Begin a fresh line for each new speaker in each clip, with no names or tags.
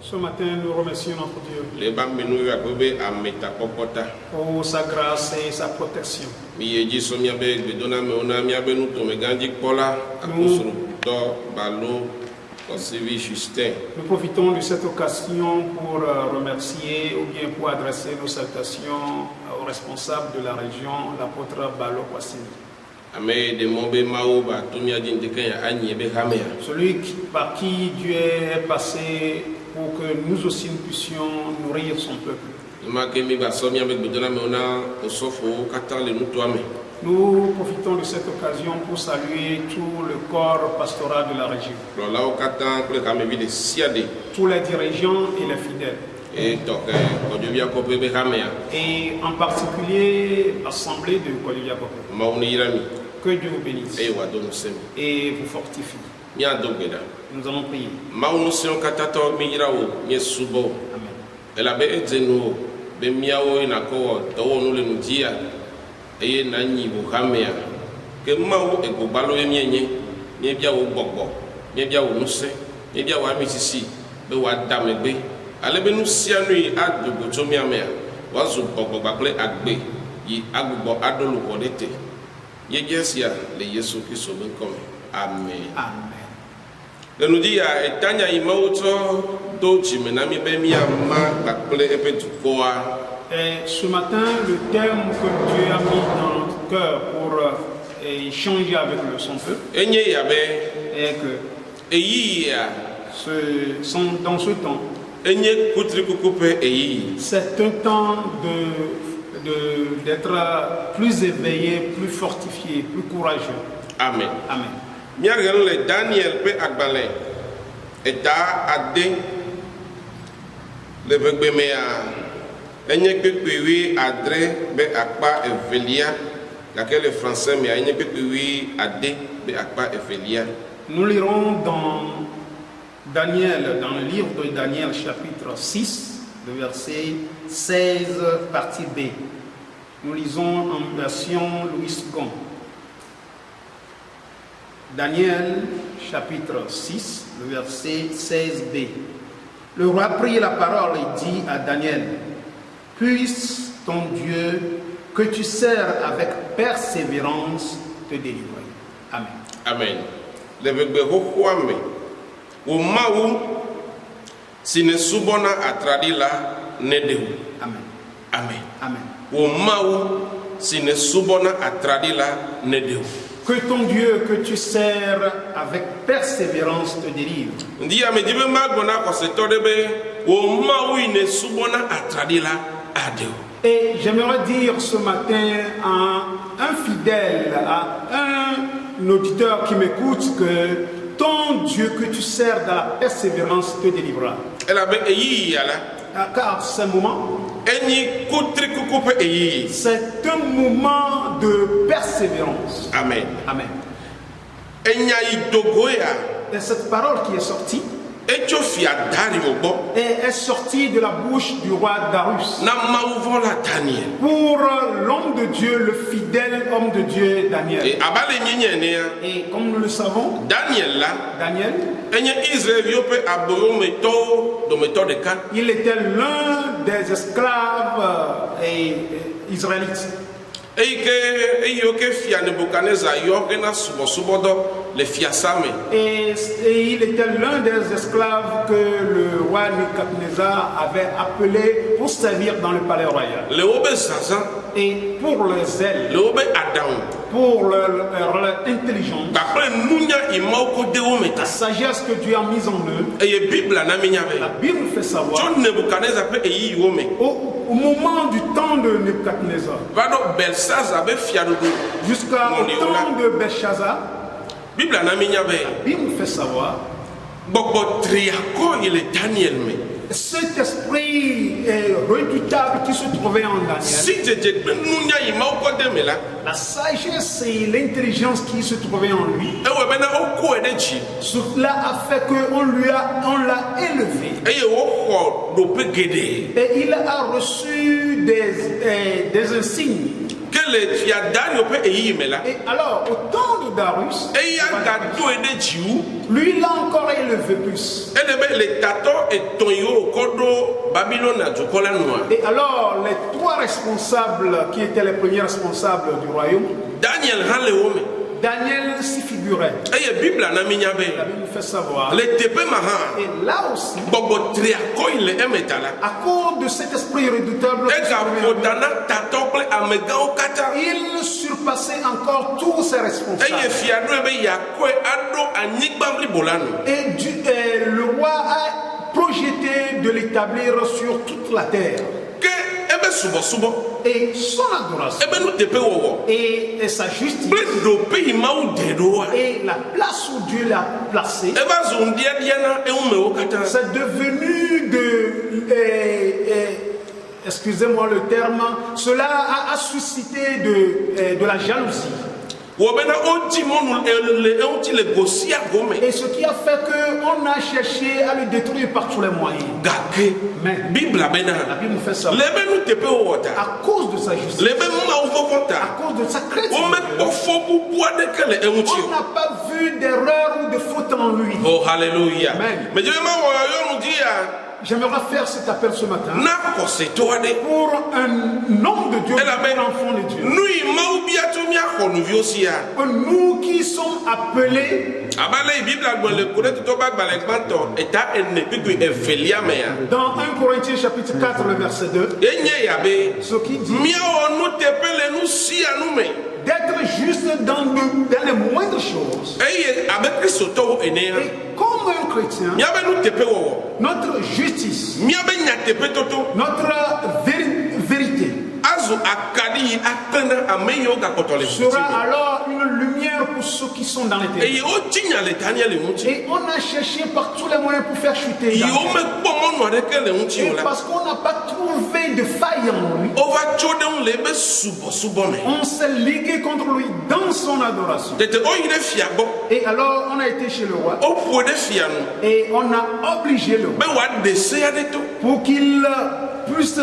Ce matin, nous remercions notre Dieu pour sa grâce et sa protection. Nous profitons de cette occasion pour remercier ou bien pour adresser nos salutations aux responsables de la région, l'apôtre Balo Kwasini. Celui par qui Dieu est passé pour que nous aussi nous puissions nourrir son peuple. Nous profitons de cette occasion pour saluer tout le corps pastoral de la région, tous les dirigeants et les fidèles, et en particulier l'assemblée de Koliviakopé. Que Dieu vous bénisse et vous fortifie. Nous allons prier. Amen. Amen. Et ce matin, le thème que Dieu a mis dans notre cœur pour échanger avec son peuple est que dans ce temps, c'est un temps d'être plus éveillé, plus fortifié, plus courageux.
Amen.
Amen.
Daniel peut agbalé et ta adé le begbemea enye pepewi adré be akpa evelia laquelle le français mais enye pepewi adé be akpa evelia.
Nous lirons dans Daniel, dans le livre de Daniel chapitre 6, le verset 16 partie B. Nous lisons en version Louis II. Daniel chapitre 6, le verset 16b. Le roi prit la parole et dit à Daniel: puisse ton Dieu que tu sers avec persévérance te délivrer. Amen.
Amen. Le bebe hokwame o mawu sine subona atradila nedehu.
Amen.
Amen.
Amen.
O mawu sine subona atradila nedehu.
Que ton Dieu que tu sers avec persévérance te délivre. Et j'aimerais dire ce matin à un fidèle, à un auditeur qui m'écoute, que ton Dieu que tu sers dans la persévérance te délivrera. Car c'est un moment, c'est un moment de persévérance.
Amen.
Amen. Et cette parole qui est sortie est sortie de la bouche du roi Darius pour l'homme de Dieu, le fidèle homme de Dieu Daniel. Et comme nous le savons, Daniel, il était l'un des esclaves israélites. Et il était l'un des esclaves que le roi Nebuchadnezzar avait appelé pour servir dans le palais royal. Et pour leur zèle, pour leur intelligence, la sagesse que Dieu a mise en eux, la Bible fait savoir au moment du temps de Nebuchadnezzar jusqu'au temps de Belshazzar, la Bible fait savoir cet esprit redoutable qui se trouvait en Daniel, la sagesse et l'intelligence qui se trouvaient en lui, cela a fait qu'on l'a élevé. Et il a reçu des insignes.
que le fia Daniel peut y me là.
Et alors, au temps de Darius,
Et il y a gâteau et des jiou.
lui, il a encore élevé plus.
Et les tato et tonyo kodo Babylone du kola noir.
Et alors, les trois responsables qui étaient les premiers responsables du royaume,
Daniel ran le homme.
Daniel s'y figurait.
Et la Bible n'a mis
La Bible nous fait savoir.
les tépé mahan.
Et là aussi,
Bobo triako il est émetala.
à cause de cet esprit redoutable,
Et Gapodana tatople amega au kata.
il surpassait encore tous ses
Et
responsables.
fiadou ebe yakwe ado anigbambli bolano.
Et le roi a projeté de l'établir sur toute la terre.
Que ebe subo.
Et son adoration
Ebe nous tépé wowo.
et sa justice
Ble do pays maou dedoa.
et la place où Dieu l'a placé,
Eba zondia diana e ume o kata.
c'est devenu excusez-moi le terme, cela a suscité de la jalousie.
Wobena onti monu le onti le gosia gome.
Et ce qui a fait qu'on a cherché à le détruire par tous les moyens.
Gake.
Mais
Bible
la
abena.
Bible nous fait ça.
Lebe nous tépé wota.
À cause de sa justice,
Lebe maou fofota.
à cause de sa chrétienté,
On met pas faux pour boire de quel est onti.
on n'a pas vu d'erreur ou de faute en lui.
Oh, alléluia.
Amen.
Mais Dieu m'a dit,
J'aimerais faire cet appel ce matin
n'a c'est toi de.
pour un homme de Dieu,
Elle a
un enfant de Dieu.
Nous, il m'a oublié tout mia nous aussi.
Nous qui sommes appelés
Abala la Bible a le connaître tout bas balek banto et ta enne puis evelia mea.
dans 1 Corinthiens chapitre 4 le verset 2,
Enye yabe.
ce qui dit
Mia on nous tepele nous si à nous me.
d'être juste dans les moindres choses.
Et avec Christ to enea.
Et comme un chrétien,
Mia be nous tepe wo.
notre justice,
Mia be nya tepe toto.
notre vérité
Azu akadi akana ameyo ga kotole.
sera alors une lumière pour ceux qui sont dans les ténèbres.
Et o tinya le Daniel muti.
Et on a cherché par tous les moyens pour faire chuter
Yo
Daniel.
me pomo no de quel muti
Et
ola.
parce qu'on n'a pas trouvé de faille en lui,
On va chodon lebe subo me.
on s'est ligué contre lui dans son adoration.
Tete o ire fiabo.
Et alors on a été chez le roi
O po de fianu.
et on a obligé le roi
Be wa de se ya de to.
pour qu'il puisse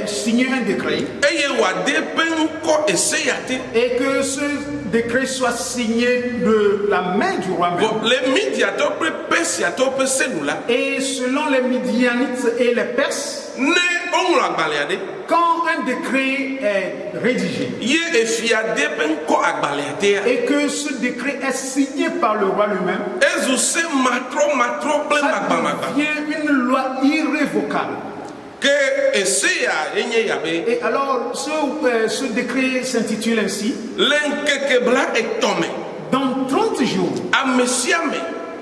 signer un décret
Eye wa de pen ko ese ya te.
et que ce décret soit signé de la main du roi même.
Bon, les médias to pre pesia to pe senula.
Et selon les Midianites et les Perses,
Ne on la baleade.
quand un décret est rédigé
Ye e fia de pen ko agbaleade ya.
et que ce décret est signé par le roi lui-même,
Ezu se matro ple
ça
magba.
devient une loi irrévocable.
Que ese ya enye ya be.
Et alors, ce décret s'intitule ainsi:
Lenkeke bla et tome.
dans 30 jours,
Amesiame.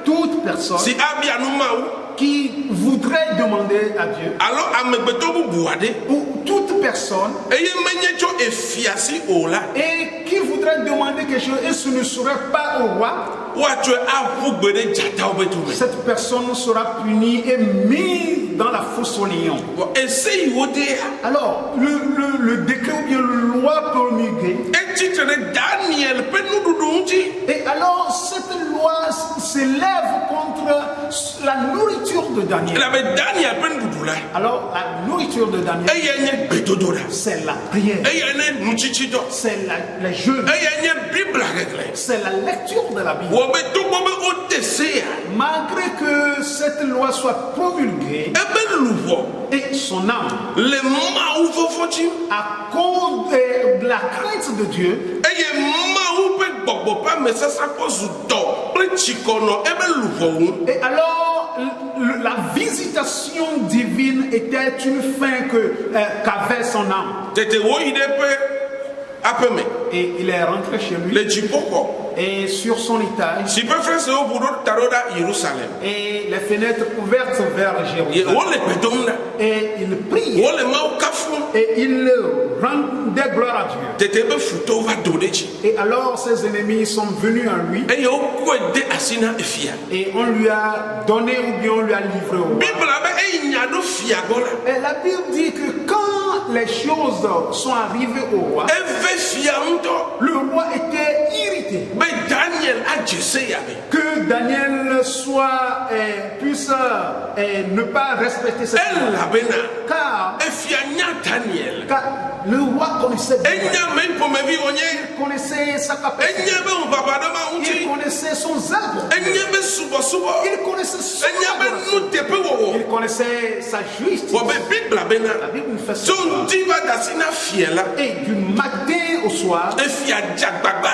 toute personne
Si abia nu maou.
qui voudrait demander à Dieu,
Alors amegbeto bu buade.
ou toute personne,
Eye menye cho e fiasi ola.
et qui voudrait demander quelque chose et ce ne serait pas au roi,
Wa tu afu gbede jata obetume.
cette personne sera punie et mise dans la fosse au lion.
Essaye wode.
Alors, le décret ou bien la loi promulguée,
Et titre de Daniel pe nous dudunji.
et alors cette loi s'élève contre la nourriture de Daniel.
Il avait Daniel pe dudula.
Alors, la nourriture de Daniel,
Eye nye betodora.
c'est la prière,
Eye ne nuchichito.
c'est les jeûnes,
Eye nye Bible regle.
c'est la lecture de la Bible.
Wo be to bo be otese.
Malgré que cette loi soit promulguée,
Ebe luvo.
et son âme,
Le maou fofonchi.
à cause de la crainte de Dieu,
Eye maou pe gbogbo pa me sasa ko zuto. Ple chikono ebe luvo.
et alors la visitation divine était une fin qu'avait son âme.
Tete wo ide pe apeme.
Et il est rentré chez lui,
Le chipoko.
et sur son étage,
Si peut faire ce pour taroda Jérusalem.
et les fenêtres ouvertes vers
Ye
Jérusalem.
o le pedonda.
Et il priait,
O le mau kafu.
et il rendait gloire à Dieu.
Tete be futo va dodechi.
Et alors ses ennemis sont venus à lui,
Eye o ko de asina efia.
et on lui a donné ou bien on lui a livré au roi.
Bible abe e nyado fia gola.
Et la Bible dit que quand les choses sont arrivées au roi,
Eve fia unto.
le roi était irrité
Be Daniel a jese yabe.
que Daniel puisse ne pas respecter cette
Elle
loi.
la bena.
Car
Et fianya Daniel.
le roi connaissait bien.
Et nya même pour me vie onye.
Il connaissait sa
Et
capacité.
nya be on papa de ma
Il
unti.
connaissait son zèle.
Et nya be subo.
Il connaissait son
Et nya be
adoration.
nu tepe wo.
Il connaissait sa justice.
Wo be Bible la bena.
La Bible nous fait ça.
Son diva dasina fiela.
Et du matin au soir,
Et fia jagbagba.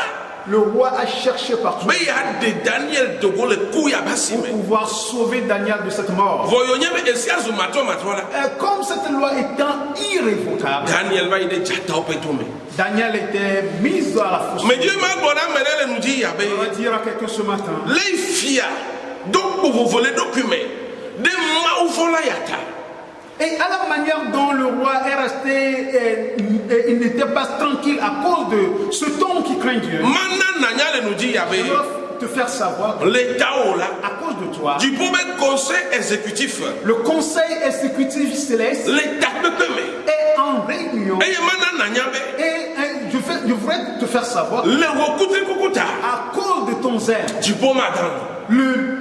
le roi a cherché partout
Mais il y a de Daniel de go le couille à
pour
Bassime.
pouvoir sauver Daniel de cette mort.
Voyons mais est-ce qu'il y a là?
Comme cette loi étant irrévocable,
Daniel va y aller jata au pétomé.
Daniel était mis à la fosse.
Mais Dieu m'a donné un nous dit
On va dire à quelqu'un ce matin.
les filles donc pour vous voler documents des mauvais yata.
Et à la manière dont le roi est resté, il n'était pas tranquille à cause de ce ton qui craint Dieu.
Maintenant Nanya nous dit
Je dois te faire savoir que
l'État là
à cause de toi,
du premier conseil exécutif
le conseil exécutif céleste
l'État de Pemé.
est en réunion.
Et maintenant Nanya
Et je voudrais te faire savoir
le recoutri kukuta
à cause de ton zèle,
du bon matin.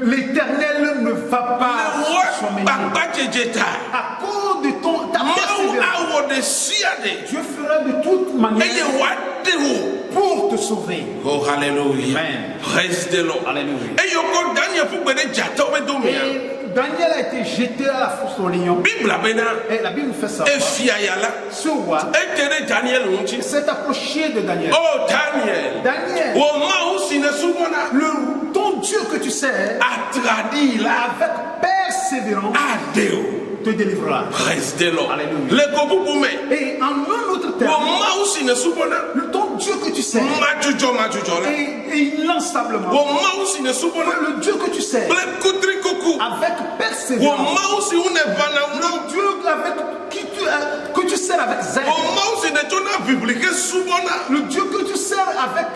l'Éternel ne va pas
Le roi
sommeiller.
Papa Djeta.
À cause de ta
Mau
persévérance,
awo de siade.
Dieu fera de toute manière
Eye wadeo.
pour te sauver.
Oh hallelujah.
Amen.
Praise the Lord.
Alléluia.
Et yoko Daniel pour que jata obe domia.
Et Daniel a été jeté à la fosse au lion.
Bible abena.
Et la Bible nous fait savoir.
E fia yala.
Ce roi
E tere Daniel unchi.
s'est approché de Daniel.
Oh Daniel.
Daniel,
O ma usine subona.
ton Dieu que tu sais,
Atradi la.
avec persévérance,
Adeo.
te délivrera.
Praise the Lord.
Alléluia.
Le kobubume.
Et en un autre
O
terme,
ma usine subona.
ton Dieu que tu sais,
Majujo la.
et inlassablement,
O ma usine subona.
le Dieu que tu sais,
Ble kutri kuku.
avec
O
persévérance,
ma usine vana una.
le Dieu avec que tu sers avec zèle,
O ma usine tona biblique subona.
le Dieu que tu sers avec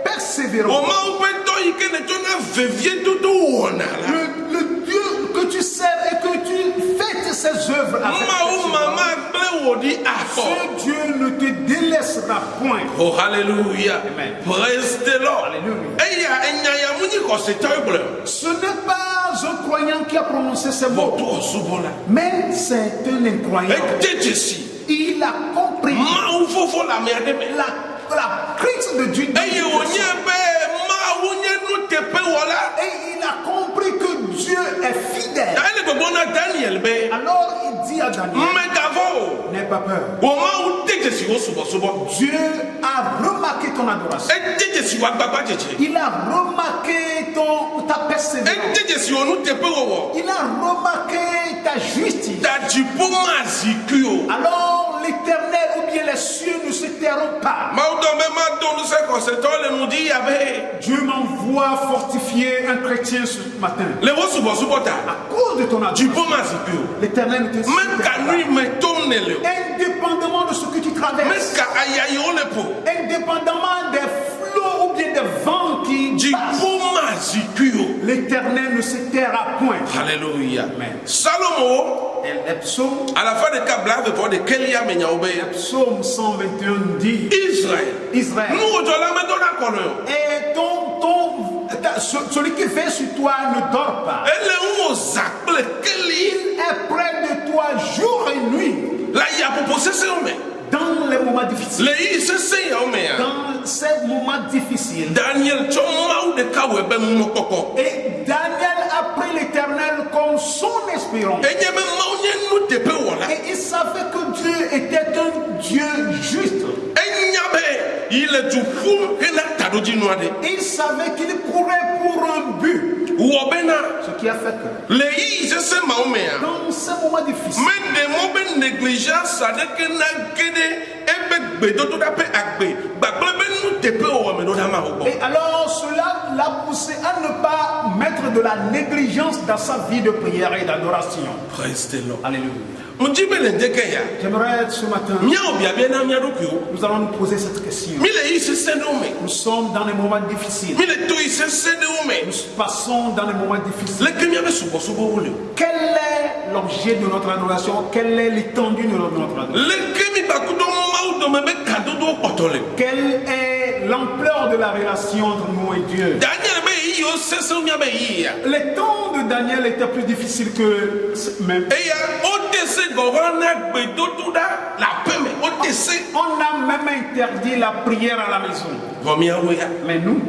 persévérance,
O ma upeto ike ne tona vevie todo wona la.
le Dieu que tu sers et que tu fais ses œuvres avec
Ma ou
persévérance.
mama ble wodi ako.
Ce Dieu ne te délaissera point.
Oh hallelujah.
Amen.
Praise the Lord.
Alléluia.
Eya enya ya muni ko se terrible.
Ce n'est pas un croyant qui a prononcé ces mots,
Moto subola.
mais c'est un incroyant.
E jesi.
Il a compris
Ma ou fofo la me ade me.
la crainte de Dieu.
Eye onye be ma ou nye nu tepe wala.
Et il a compris que Dieu est fidèle.
Ele go bona Daniel be.
Alors il dit à Daniel,
Me gavo.
n'aie pas peur.
O ma ou jesi wo subo.
Dieu a remarqué ton adoration.
E jesi wa gbagba jeje.
Il a remarqué ta persévérance.
E jesi onu tepe wo.
Il a remarqué ta justice.
Da jipo ma zikuyo.
Alors l'Éternel ou bien les cieux ne se tairont pas.
Ma ou dombe ma don nous se conséquent le nous dit yabe.
Dieu m'envoie fortifier un chrétien ce matin.
Le wo subo ta.
À cause de ton adoration,
Jipo ma zikuyo.
l'Éternel ne te
Même
taira
ka nuit
pas.
me tomne le.
Indépendamment de ce que tu
Même
traverses,
ka ayayi o le po.
indépendamment des flots ou bien des vents qui passent,
Jipo ma zikuyo.
l'Éternel ne se taira point.
Alléluia.
Amen.
Salomo,
Et le psaume,
à la fin de Kabla, veut voir de Kelia Menyaobe.
psaume 121 dit,
Israël.
Israël,
Nous, on doit mettre dans la colonne.
et celui qui veille sur toi ne dort pas.
Elle est où aux appels Keli.
Il est près de toi jour et nuit
Là, il y a pour possesser homme.
dans les moments difficiles.
Les c'est homme.
Dans ces moments difficiles.
Daniel, tu as ou de Kawebe Mokoko.
Et Daniel a pris l'Éternel comme son espérance.
Et il y a même nous te pe wala.
Et il savait que Dieu était un Dieu juste.
Et il est du fou et la tadoji noade.
Il savait qu'il courait pour un but.
Ou obena.
Ce qui a fait que
Les c'est Mahomet.
dans ces moments difficiles,
Mais des moments négligence, ça n'est que n'a guédé. Et bébé, d'autres d'appel agbe. Baklebe nous te pe ou ame d'odama ou.
et alors cela l'a poussé à ne pas mettre de la négligence dans sa vie de prière et d'adoration.
Praise the Lord.
Alléluia.
Mujibele ndekeya.
J'aimerais ce matin,
Miao biabena miadokyo.
nous allons nous poser cette question.
Mile se sendome.
Nous sommes dans des moments difficiles.
Mile toi se sendome.
Nous passons dans des moments difficiles.
Le kemia be subo wole.
Quel est l'objet de notre adoration? Quelle est l'étendue de notre adoration?
Le kemi bakudo mau do mebe kadodo otole.
Quelle est l'ampleur de la relation entre nous et Dieu?
Daniel be
Les temps de Daniel étaient plus difficiles que même. On a même interdit la prière à la maison. Mais nous,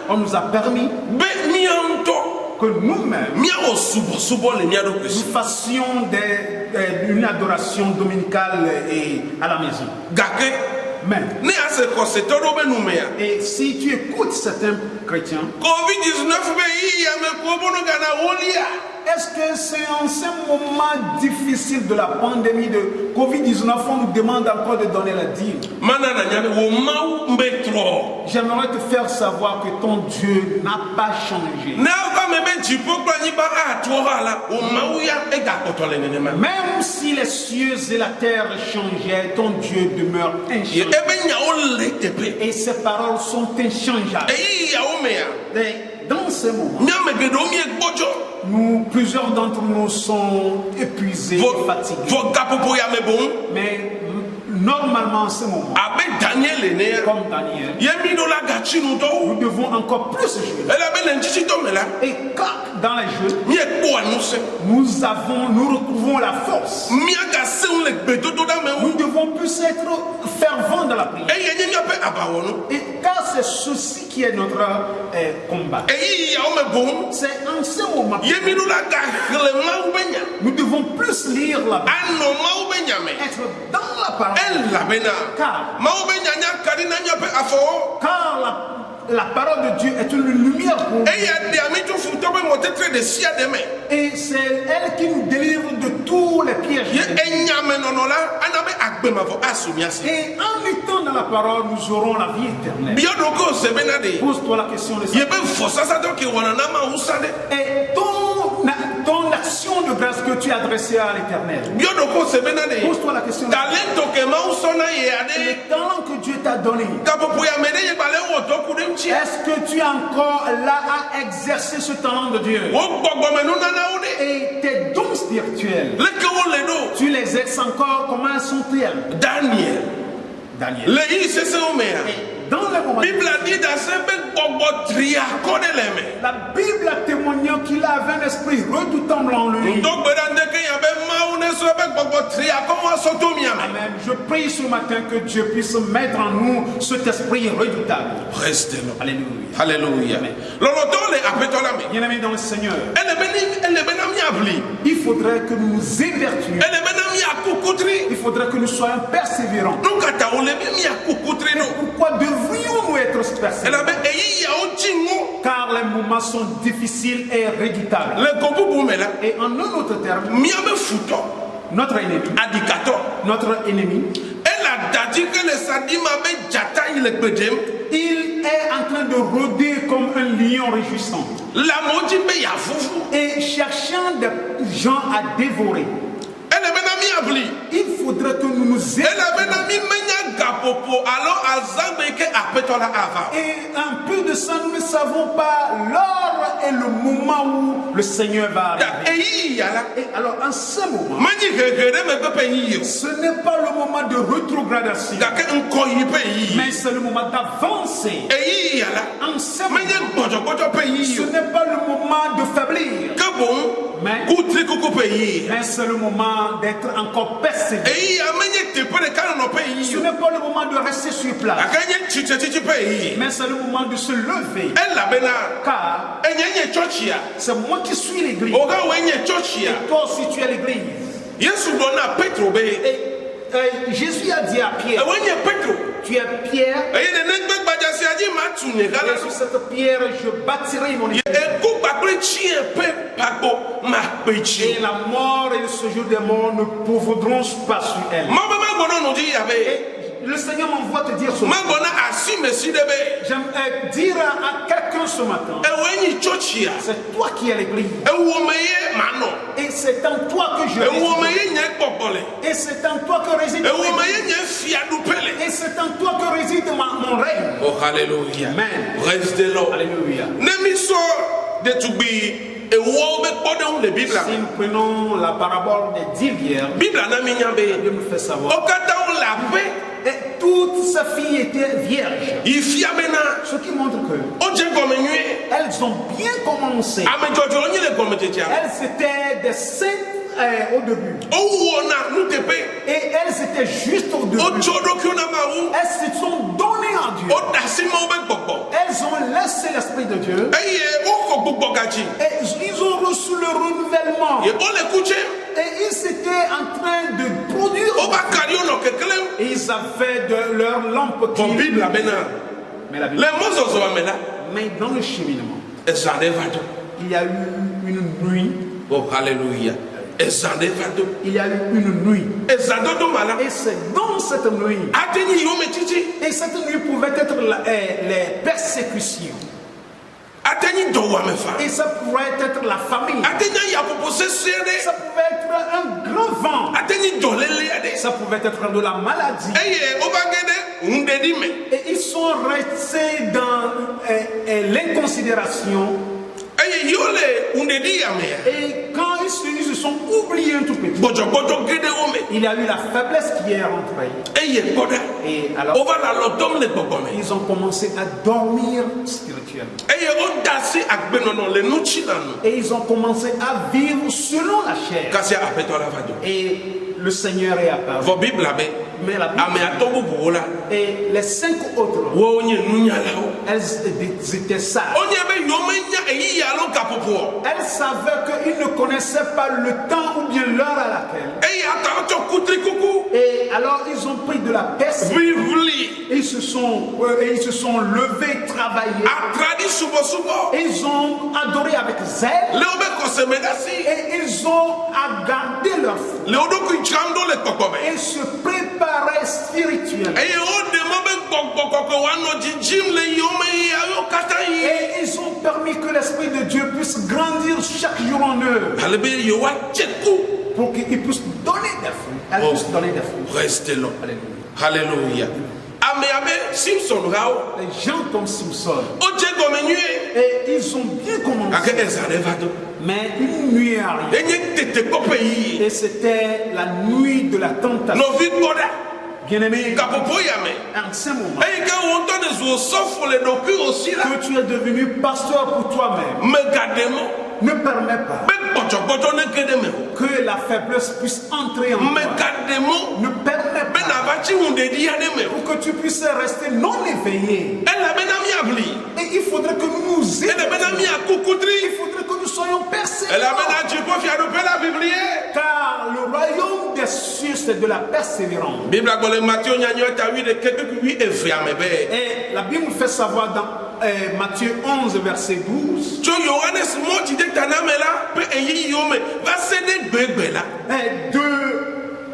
on nous a permis que nous-mêmes nous fassions une adoration dominicale à la maison. Mais, et si tu écoutes certains chrétiens, est-ce que c'est en ce moment difficile de la pandémie de Covid-19 on nous demande encore de donner la dîme? J'aimerais te faire savoir que ton Dieu n'a pas changé. Même si les cieux et la terre changeaient, ton Dieu demeure inchangé. Et ses paroles sont inchangeables. Et dans ce moment, plusieurs d'entre nous sont épuisés, fatigués. Mais normalement, en ce moment, comme Daniel, nous devons encore plus jouer. Et quand dans les jeux, nous retrouvons la force. Nous devons plus être fervents dans la prière. Et car c'est ceci qui est notre combat. C'est en ce moment nous devons plus lire la Bible, être dans la parole. Car la parole de Dieu est une lumière pour nous. Et c'est elle qui nous délivre de tous les pièges. Et en étant dans la parole, nous aurons la vie éternelle. Pose-toi la question de ça. Et ton action de grâce que tu as adressée à l'Éternel. Pose-toi la question. Le talent que Dieu t'a donné. Est-ce que tu es encore là à exercer ce talent de Dieu? Et tes dons spirituels, tu les exerces encore? Comment sont-ils? Daniel. Dans le moment, la Bible a témoigné qu'il avait un esprit redoutable en lui. Amen. Je prie ce matin que Dieu puisse mettre en nous cet esprit redoutable. Alléluia.
Alléluia.
Bien-aimés dans le Seigneur, il faudrait que nous nous évertuions. Il faudrait que nous soyons persévérants. Pourquoi devrions-nous être persévérants? Car les moments sont difficiles et redoutables. Et en un autre terme, notre ennemi, il est en train de rôder comme un lion rugissant et cherchant des gens à dévorer. Il faudrait que nous nous élevions. Et un peu de ça, nous ne savons pas l'heure et le moment où le Seigneur va arriver. Et alors, en ce moment, ce n'est pas le moment de rétrogradation, mais c'est le moment d'avancer. En ce moment, ce n'est pas le moment de faiblir, mais c'est le moment d'être encore persévérant. Ce n'est pas le moment de rester sur place, mais c'est le moment de se lever. Car c'est moi qui suis l'église. Et toi aussi tu es l'église. Et Jésus a dit à Pierre, tu es Pierre, et sur cette pierre je bâtirai mon église. Et la mort et le séjour des morts ne pourront pas sur elle. Et le Seigneur m'envoie te dire ce matin. J'aimerais dire à quelqu'un ce matin, c'est toi qui es l'église. Et c'est en toi que je réside. Et c'est en toi que réside mon église. Et c'est en toi que réside mon règne.
Oh, alléluia.
Amen.
Alléluia. Si
nous prenons la parabole des 10 vierges, Dieu nous fait savoir. Et toutes ces filles étaient vierges.
Il fia bena.
Ce qui montre que
O je comme nuit.
elles ont bien commencé.
Ame jojo ni le comme tete.
Elles étaient des saintes au début.
O wona nu tepe.
Et elles étaient juste au début.
O jodo ki ona ma wu.
Elles se sont données à Dieu.
O dasima o be gbogbo.
Elles ont laissé l'Esprit de Dieu.
Eye o ko gbogbo gaji.
Et ils ont reçu le renouvellement.
Ye o le kuche.
Et ils étaient en train de produire.
O ba kari o no kekele.
Et ils avaient de leur lampe qui...
Bon Bible la bena.
Mais la Bible...
Le mozo amela.
Mais dans le cheminement,
Il
il y a eu une nuit.
Oh, alléluia.
Il y a eu une nuit. Et c'est dans cette nuit. Et cette nuit pouvait être les persécutions. Et ça pouvait être la famille. Ça pouvait être un grand vent. Ça pouvait être de la maladie. Et ils sont restés dans l'inconsidération. Et quand ils se sont oubliés un tout petit, il y a eu la faiblesse qui est rentrée. Et alors, ils ont commencé à dormir spirituellement. Et ils ont commencé à vivre selon la chair. Et le Seigneur est apparu. Mais la Bible, et les 5 autres, elles étaient sages. Elles savaient qu'ils ne connaissaient pas le temps ou bien l'heure à laquelle. Et alors ils ont pris de la persévérance. Et ils se sont levés, travaillés. Et ils ont adoré avec zèle. Et ils ont gardé leur foi. Et se préparaient spirituellement. Et ils ont permis que l'Esprit de Dieu puisse grandir chaque jour en eux. Pour qu'ils puissent donner des fruits. Elles puissent donner des fruits.
Restez là. Alléluia.
Les gens comme Simpson. Et ils ont bien commencé. Mais une nuit est arrivée. Et c'était la nuit de la tentation. Bien-aimé, en ce moment, que tu es devenu pasteur pour toi-même, ne permets pas que la faiblesse puisse entrer en toi. Ne permets pas pour que tu puisses rester non éveillé. Et il faudrait que nous nous éveillions. Il faudrait que nous soyons persévérants. Car le royaume des cieux, c'est de la persévérance. Et la Bible nous fait savoir dans Matthieu 11, verset 12. De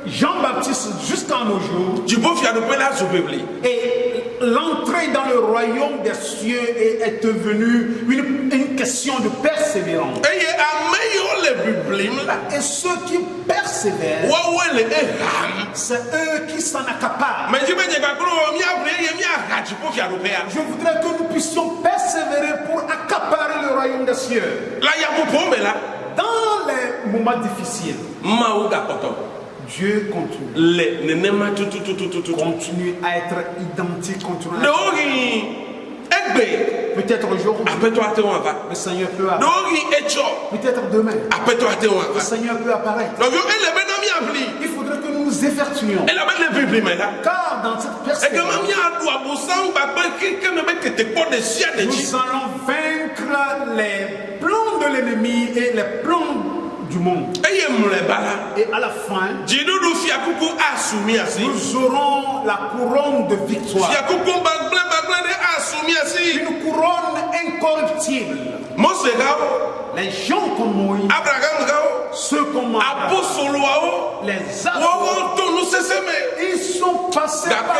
Jean-Baptiste jusqu'à nos jours. Et l'entrée dans le royaume des cieux est devenue une question de persévérance. Et ceux qui persévèrent, c'est eux qui s'en accaparent. Je voudrais que nous puissions persévérer pour accaparer le royaume des cieux. Dans les moments difficiles, Dieu continue à être identique, continue à être... Peut-être aujourd'hui, le Seigneur peut apparaître. Peut-être demain, le Seigneur peut apparaître. Il faudrait que nous nous effectuions. Car dans cette persévérance, nous allons vaincre les plans de l'ennemi et les plans du monde. Et à la fin, nous aurons la couronne de victoire. Une couronne incorruptible. Les gens comme Moïse, ceux comme Abraham, les apôtres, ils sont passés par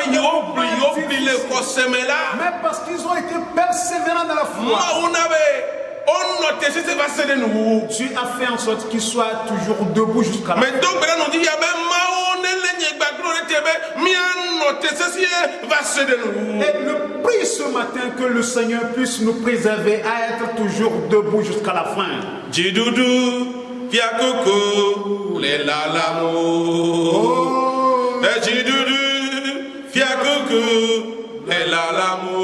mais parce qu'ils ont été persévérants dans la foi, Dieu a fait en sorte qu'ils soient toujours debout jusqu'à la fin. Et le prie ce matin que le Seigneur puisse nous préserver à être toujours debout jusqu'à la fin.
fiakuku elalamu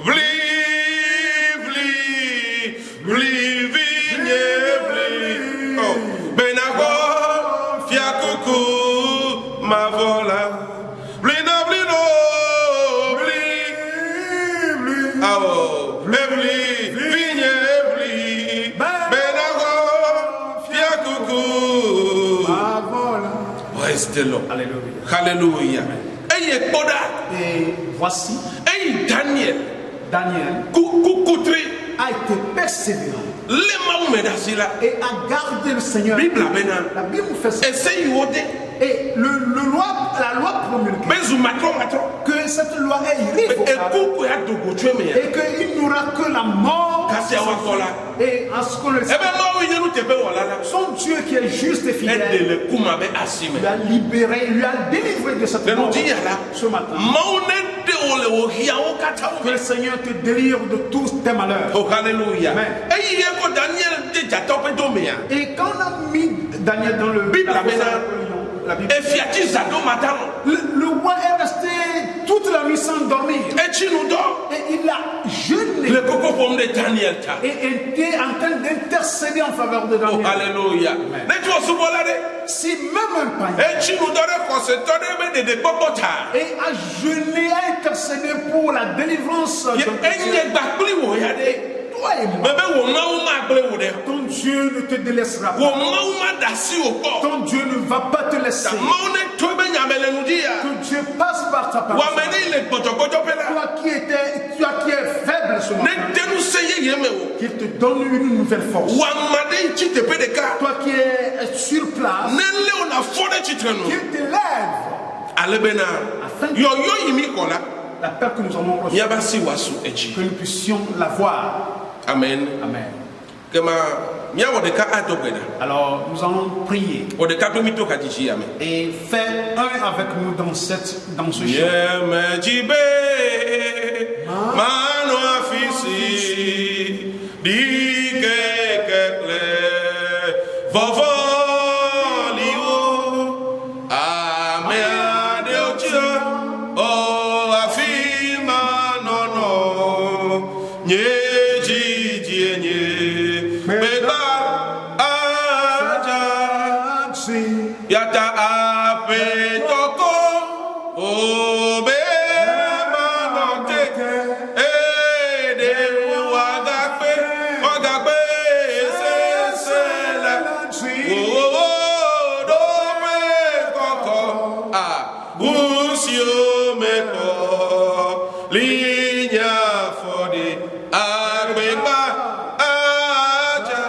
vli vigne vli oh benago fiakuku mavola blino vli awo vli vigne vli benago fiakuku
mavola.
Praise the Lord.
Alléluia.
Hallelujah.
Et voici,
Daniel
a été persévérant
et
a gardé le Seigneur. La Bible fait ça. Et la loi promulguée, que cette loi est irrévocable et qu'il n'y aura que la mort. Et en ce qu'on le sait, son Dieu qui est juste et fidèle lui a libéré, lui a délivré de cette mort ce matin. Que le Seigneur te délivre de tous tes malheurs.
Oh, alléluia.
Amen. Et quand on a mis Daniel dans le Bible, la Bible, le roi est resté toute la nuit sans dormir. Et il a jeûné. Et était en train d'intercéder en faveur de Daniel.
Oh, alléluia.
Si même un païen et a jeûné, a intercédé pour la délivrance de toi et moi, ton Dieu ne te délaissera pas. Ton Dieu ne va pas te laisser. Que Dieu passe par ta parole. Toi qui es faible ce matin, qu'il te donne une nouvelle force. Toi qui es sur place, qu'il te lève. Afin que la paix que nous allons recevoir, que nous puissions la voir.
Amen.
Amen.
Alors
nous allons prier et faire un avec nous dans ce chant.
Yata ape toko obe manote ede wagape se la o dope koko a usio meko linya fodi agbegba aja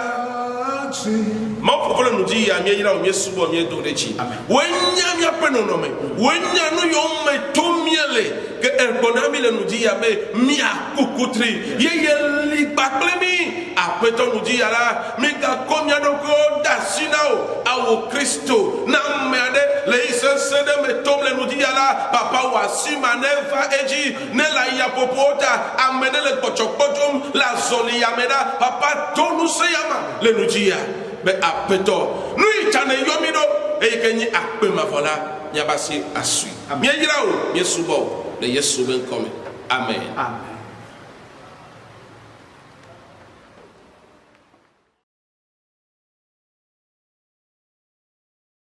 nous dit à mieux mieux souvent mieux dorechi wenya mia penono me wenya no yom to miele que el bonami le nous dit abe mia kukutri ye li baklemi apeto nous dit ala mika komia doko dasinao awo Kristo na mede le sese me tombe nous dit ala papa wasima neva eji ne la ya popota amene le pochopojom la zoli yameda papa tonu seyama le nous dit be apeto nous tane yomido e kenyi akpe mavola nyabasi asui mi yira o yesubo le yesu ben come amen.